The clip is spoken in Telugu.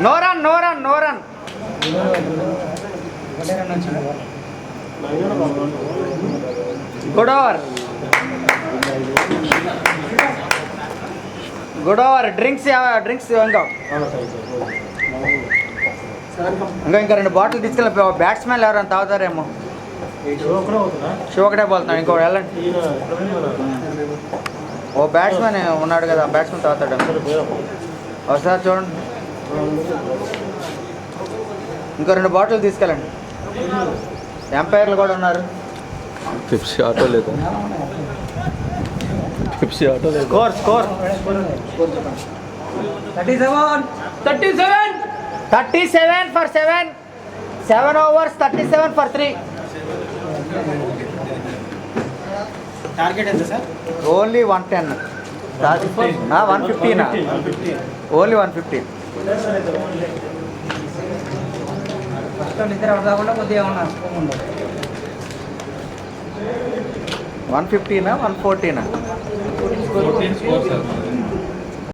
No run no run no run. Good over good over. Drinks drinks ఇంకా 2 బాటిల్ తీసుకెళ్ళి బ్యాట్స్మెన్ ఎవరైనా తాగుతారేమో. షో ఒకటే పోతున్నాడు, ఇంకో వెళ్ళండి. ఓ బ్యాట్స్మెన్ ఉన్నాడు కదా, బ్యాట్స్మెన్ తాగుతాడు ఒకసారి చూడండి. ఇంకో 2 బాటిల్ తీసుకెళ్ళండి. ఎంపైర్లు కూడా ఉన్నారు. పెప్సీ ఆటో లేదు, పెప్సీ ఆటో లేదు. Score score 37 for 7. 7 overs 37 for 3. Target ఎంత సార్? ఓన్లీ 110. 115. ఓన్లీ 115. నిద్ర కాకుండా కొద్దిగా ఉన్నారు. 115 114.